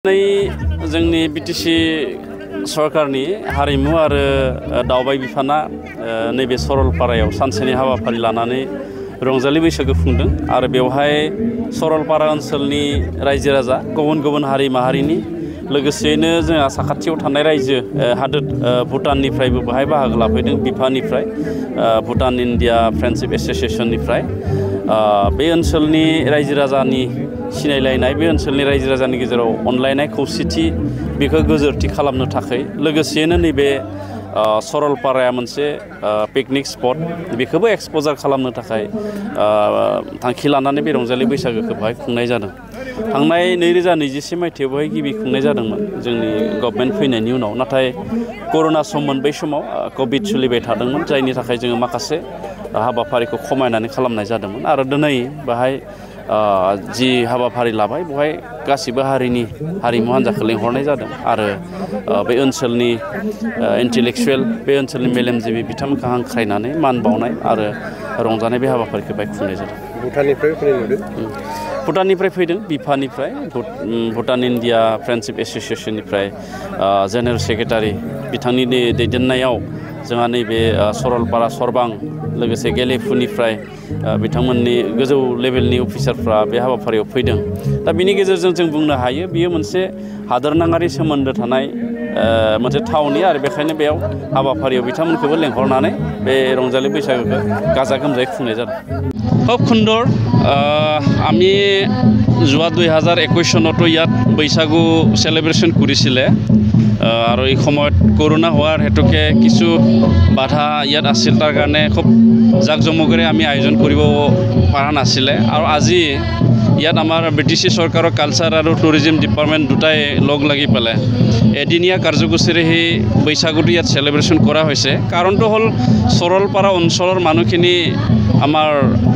जोंनि बिटिसि सरकारनि हारिमु आरो दावबाय बिफाना नैबे सरलपारायाव सानसेनि हाबाफारि लानानै रंजालि बैसागो खुंदों आरो बेवहाय सरलपारा ओनसोलनि रायजो राजा गुबुन हारि माहारिनि लोगोसेनो जोंहा साखाथियाव थानाय रायजो हादोर भुटाननिफ्रायबो बेहाय बाहागो लाफैदों बिफानिफ्राय भुटान इन्डिया फ्रेन्डशिप एस'सिएशननिफ्राय बे ओनसोलनि रायजो राजानि सिनायलायनाय बे ओनसोलनि रायजो राजानि गेजेराव अनलायनाय खौसेथि बेखौ गोजोरथि खालामनो थाखाय लोगोसेनो नैबे सरलपाराया मोनसे पिकनिक स्पट बेखौबो एक्सप'जार खालामनो थाखाय थांखि लानानै बे रंजालि बैसागोखौ बेहाय खुंनाय जादों। थांनाय 2021 मायथाइयाव बेहाय गिबि खुंनाय जादोंमोन जोंनि गभर्नमेन्ट फैनायनि उनाव, नाथाय कर'ना सममोन बै समाव कभिड सोलिबाय थादोंमोन, जायनि थाखाय जोङो माखासे हाबाफारिखौ खमायनानै खालामनाय जादोंमोन आरो दिनै बेहाय जि हाबाफारि लाबाय बेवहाय गासिबो हारिनि हारिमु हान्जाखौ लिंहरनाय जादों आरो बे ओनसोलनि इन्टेलेक्सुवेल बे ओनसोलनि मेलेमजिबि बिथांमोनखौ हांख्रायनानै मान बावनाय आरो रंजानाय बे हाबाफारिखौ बेहाय खुंनाय जादों। भुटाननिफ्राय फैदों बिफानिफ्राय भुटान इन्डिया फ्रेन्डशिप एस'सिएशननिफ्राय जेनेरेल सेक्रेटारि बिथांनि दैदेननायाव जोंहा नैबे सरलपारा सरबां लोगोसे गेलेफुनिफ्राय बिथांमोननि गोजौ लेभेलनि अफिसारफ्रा बे हाबाफारियाव फैदों। दा बिनि गेजेरजों जों बुंनो हायो बियो मोनसे हादोरनाङारि सोमोन्दो थानाय मोनसे थावनि आरो बेखायनो बेयाव हाबाफारियाव बिथांमोनखौबो लेंहरनानै बे रंजालि बैसागोखौ गाजा गोमजायै खुंनाय जादों। খুব সুন্দৰ। আমি যোৱা 2021 চনতো ইয়াত বৈশাগু সেলিব্ৰেশ্যন কৰিছিলে আৰু এই সময়ত কৰোনা হোৱাৰ হেতুকে কিছু বাধা ইয়াত আছিল, তাৰ কাৰণে খুব জাকজমকেৰে আমি আয়োজন কৰিব পৰা নাছিলে আৰু আজি ইয়াত আমাৰ বিটিচি চৰকাৰৰ কালচাৰ আৰু টুৰিজিম ডিপাৰ্টমেণ্ট দুটাই লগ লাগি পেলাই এদিনীয়া কাৰ্যসূচীৰে সেই বৈশাগুটো ইয়াত সেলিব্ৰেশ্যন কৰা হৈছে। কাৰণটো হ'ল সৰলপাৰা অঞ্চলৰ মানুহখিনি আমাৰ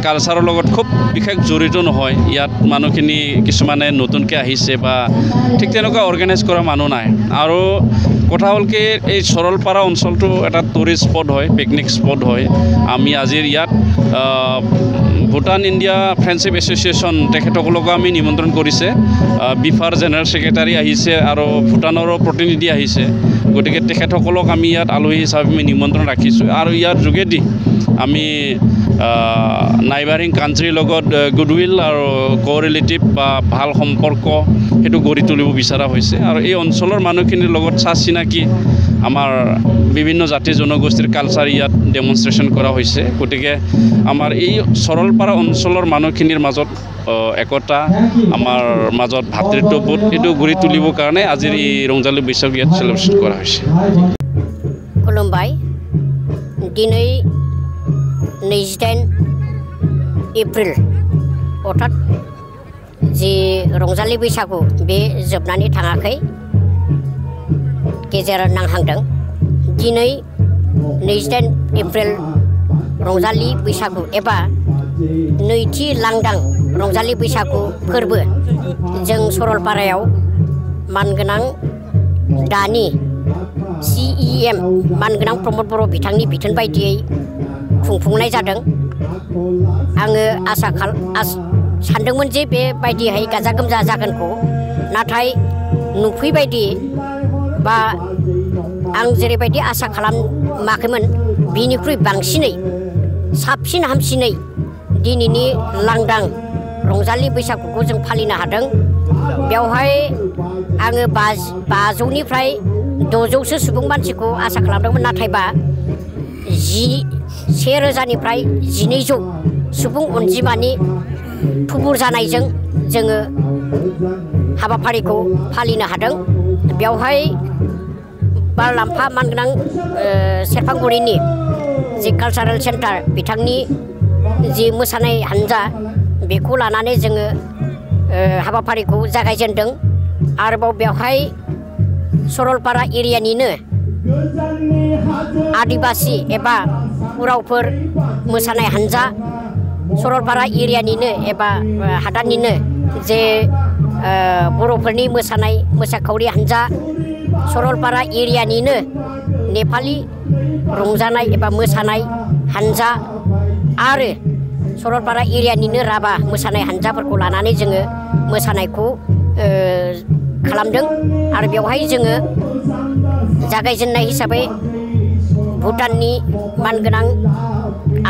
কালচাৰৰ লগত খুব বিশেষ জড়িত নহয়। ইয়াত মানুহখিনি কিছুমানে নতুনকৈ আহিছে বা ঠিক তেনেকুৱা অৰ্গেনাইজ কৰা মানুহ নাই। আৰু কথা হ'ল কি এই সৰলপাৰা অঞ্চলটো এটা টুৰিষ্ট স্পট হয়, পিকনিক স্পট হয়। আমি আজিৰ ইয়াত ভুটান ইণ্ডিয়া ফ্ৰেণ্ডশ্বিপ এছ'চিয়েশ্যন তেখেতসকলকো আমি নিমন্ত্ৰণ কৰিছে। বিফাৰ জেনেৰেল ছেক্ৰেটাৰী আহিছে আৰু ভূটানৰো প্ৰতিনিধি আহিছে, গতিকে তেখেতসকলক আমি ইয়াত আলহী হিচাপে আমি নিমন্ত্ৰণ ৰাখিছোঁ আৰু ইয়াৰ যোগেদি আমি নাইবাৰিং কাণ্ট্ৰিৰ লগত গুডউইল আৰু কোৰিলেটিভ বা ভাল সম্পৰ্ক সেইটো গঢ়ি তুলিব বিচৰা হৈছে আৰু এই অঞ্চলৰ মানুহখিনিৰ লগত চিনাকি আমাৰ বিভিন্ন জাতি জনগোষ্ঠীৰ কালচাৰ ইয়াত ডেমনষ্ট্ৰেশ্যন কৰা হৈছে। গতিকে আমাৰ এই সৰলপাৰা অঞ্চলৰ মানুহখিনিৰ মাজত একতা, আমাৰ মাজত ভাতৃত্ববোধ এইটো গঢ়ি তুলিবৰ কাৰণে আজিৰ এই ৰংজালী बैसागु ইয়াত সেলিব্ৰেশ্যন কৰা হৈছে। खुलुमबाय। दिनै 28 एप्रिल अर्थात जि रंजालि बैसागु बे जोबनानै थाङाखै, गेजेर नांहांदों। दिनै 28 एप्रिल रंजालि बैसागु एबा नैथि लांदां रंजालि बैसागु फोरबो जों सरलपारायाव मानगोनां दानि CEM मानगोनां प्रमद बर' बिथांनि बिथोन बायदियै खुंफुंनाय जादों। आङो सानदोंमोन जे बेबायदिहाय गाजा गोमजा जागोनखौ, नाथाय नुफैबायदि बा आं जेरैबायदि आसा खालामाखैमोन बिनिख्रुइ बांसिनै साबसिन हामसिनै दिनैनि लांदां रंजालि बैसागुखौ जों फालिनो हादों। बेवहाय आङो 500निफ्राय 600सो सुबुं मानसिखौ आसा खालामदोंमोन, नाथायबा 1000निफ्राय 1200 सुबुं अनजिमानि थुबुर जानायजों जोङो हाबाफारिखौ फालिनो हादों। बेवहाय बारलाम्फा मानगोनां सेरफांगुरिनि जि कालचारेल सेन्टार बिथांनि जि मोसानाय हान्जा बेखौ लानानै जोङो हाबाफारिखौ जागायजेनदों। आरोबाव बेवहाय सरलपारा एरियानिनो आदिबासि एबा उरावफोर मोसानाय हान्जा, सरलपारा एरियानिनो एबा हादाननिनो जे बर'फोरनि मोसाखावरि हान्जा, सरलपारा एरियानिनो नेपालि रंजानाय एबा मोसानाय हान्जा आरो सरलपारा एरियानिनो राभा मोसानाय हान्जाफोरखौ लानानै जोङो मोसानायखौ खालामदों आरो बेवहाय जोङो जागायजेननाय हिसाबै भुटाननि मानगोनां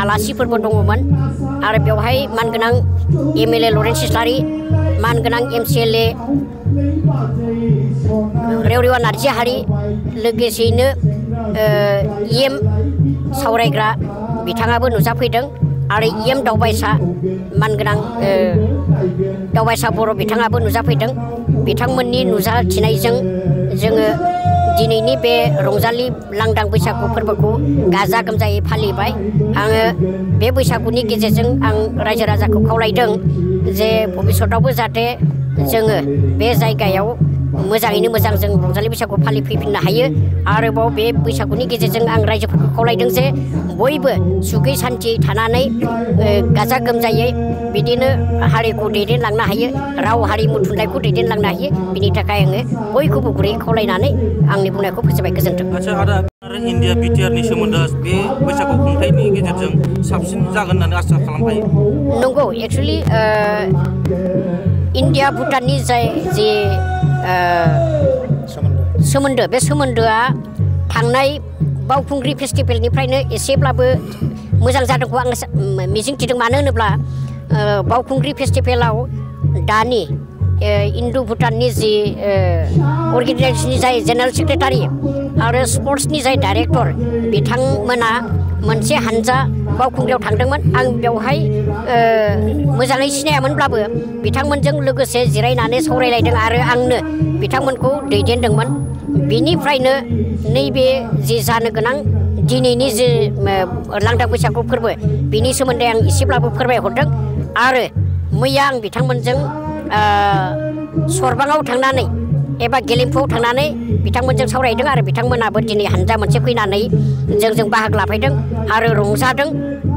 आलासिफोरबो दङमोन आरो बेवहाय मानगोनां MLA लरेन्स इस्लारि मानगोनां MCLA रेवरिवा नार्जिहारि लोगोसेयैनो EM सावरायग्रा बिथाङाबो नुजाफैदों आरो EM दावबायसा मानगोनां दावबायसा बर' बिथाङाबो नुजाफैदों बिथांमोननि नुजाथिनायजों जोङो दिनैनि बे रंजालि लांदां बैसागु फोरबोखौ गाजा गोमजायै फालिबाय आङो बे बैसागुनि गेजेरजों आं रायजो राजाखौ खावलायदों जे भबिष्यतावबो जाहाथे जोङो बे जायगायाव मोजाङैनो मोजां जों रंजालि बैसागु फालिफैफिननो हायो आरोबाव बे बैसागुनि गेजेरजों आं रायजोफोरखौ खावलायदों जे बयबो सुखै सान्थियै थानानै गाजा गोमजायै बिदिनो हारिखौ दैदेनलांनो हायो राव हारिमु थुनलाइखौ दैदेनलांनो हायो बिनि थाखाय आङो बयखौबो गुरैयै खावलायनानै आंनि बुंनायखौ फोजोबबाय गोजोन्थों। आरो इन्डिया बिटिआरनि सोमोन्दोआ बे बैसागु खुंथायनि गेजेरजों साबसिन जागोन होननानै आसा खालामबाय। नंगौ एक्सुवेलि इन्डिया भुटाननि जे सोमोन्दो बे सोमोन्दोआ थांनाय बावखुंग्रि फेस्टिभेलनिफ्रायनो एसेब्लाबो मोजां जादोंखौ आं मिजिंथिदों मानो होनोब्ला बावखुंग्रि फेस्टिभेलाव दानि इन्डु भुटाननि जि अर्गेनाइजेसननि जाय जेनेरेल सेक्रेटारि आरो स्पर्ट्सनि जाय डाइरेक्टर बिथांमोना मोनसे हानजा बावखुंग्रियाव थांदोंमोन आं बेवहाय मोजाङै सिनायामोनब्लाबो बिथांमोनजों लोगोसे जिरायनानै सावरायलायदों आरो आंनो बिथांमोनखौ दैदेनदोंमोन बिनिफ्रायनो नैबे जि जानो गोनां दिनैनि जि लांदां बैसागु फोरबो बिनि सोमोन्दै आं एसेब्लाबो फोरमायहरदों आरो मैया आं बिथांमोनजों सरबाङाव थांनानै एबा गेलेम्फुआव थांनानै बिथांमोनजों सावरायदों आरो बिथांमोनाबो दिनै हानजा मोनसे फैनानै जोंजों बाहागो लाफैदों आरो रंजादों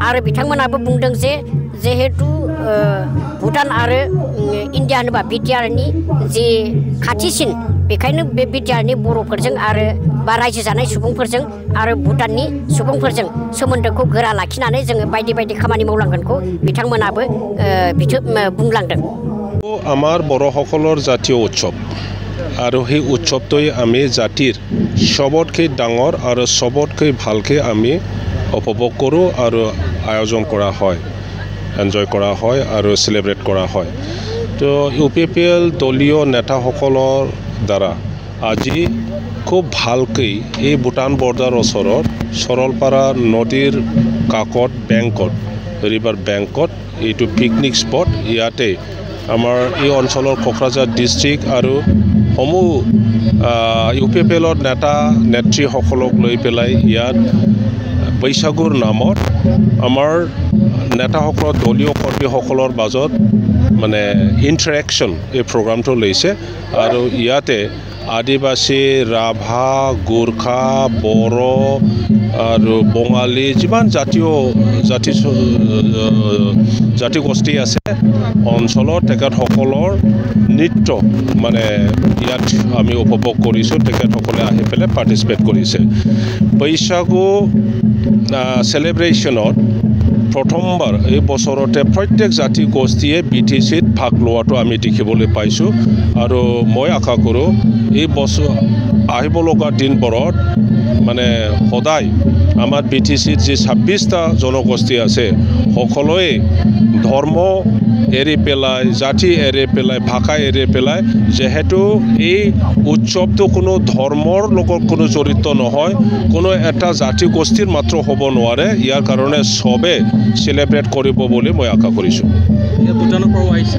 आरो बिथांमोनाबो बुंदों जे जिहेतु भुटान आरो इन्डिया होनोबा बिटिआरनि जि खाथिसिन बेखायनो बे बिटिआरनि बर'फोरजों आरो बा रायजो जानाय सुबुंफोरजों आरो भुटाननि सुबुंफोरजों सोमोन्दोखौ गोरा लाखिनानै जोङो बायदि बायदि खामानि मावलांगोनखौ बिथांमोनाबो बुंलांदों। আমাৰ বড়োসকলৰ জাতীয় উৎসৱ আৰু সেই উৎসৱটোৱে আমি জাতিৰ সবতকৈ ডাঙৰ আৰু সবতকৈ ভালকৈ আমি উপভোগ কৰোঁ আৰু আয়োজন কৰা হয় এনজয় কৰা হয় আৰু চেলিব্ৰেট কৰা হয় তো UPPL দলীয় নেতাসকলৰ দ্বাৰা আজি খুব ভালকৈ এই ভূটান বৰ্ডাৰ ওচৰত সৰলপাৰা নদীৰ কাষত বেংকত ৰিভাৰ বেংকত এইটো পিকনিক স্পট ইয়াতে আমাৰ এই অঞ্চলৰ কোকৰাঝাৰ ডিষ্ট্ৰিক্ট আৰু সমূহ UPPLৰ নেতা নেত্ৰীসকলক লৈ পেলাই ইয়াত বৈশাগুৰ নামত আমাৰ নেতাসকলৰ দলীয় কৰ্মীসকলৰ মাজত মানে ইণ্টাৰেকশ্যন এই প্ৰগ্ৰামটো লৈছে আৰু ইয়াতে আদিবাসী ৰাভা গোৰ্খা বড়ো আৰু বঙালী যিমান জাতিগোষ্ঠী আছে অঞ্চলৰ তেখেতসকলৰ নৃত্য মানে ইয়াত আমি উপভোগ কৰিছোঁ তেখেতসকলে আহি পেলাই পাৰ্টিচিপেট কৰিছে বৈশাগু চেলিব্ৰেশ্যনত প্ৰথমবাৰ এই বছৰতে প্ৰত্যেক জাতিগোষ্ঠীয়ে BTCত ভাগ লোৱাটো আমি দেখিবলৈ পাইছোঁ আৰু মই আশা কৰোঁ এই বছৰ আহিব লগা দিনবোৰত মানে সদায় আমাৰ BTCত যি 26টা জনগোষ্ঠী আছে সকলোৱে ধৰ্ম এৰি পেলাই জাতি এৰি পেলাই ভাষা এৰি পেলাই যেহেতু এই উৎসৱটো কোনো ধৰ্মৰ লগত কোনো জড়িত নহয় কোনো এটা জাতিগোষ্ঠীৰ মাত্ৰ হ'ব নোৱাৰে ইয়াৰ কাৰণে সবে চেলিব্ৰেট কৰিব বুলি মই আশা কৰিছোঁ। ভূটানৰ পৰাও আহিছে।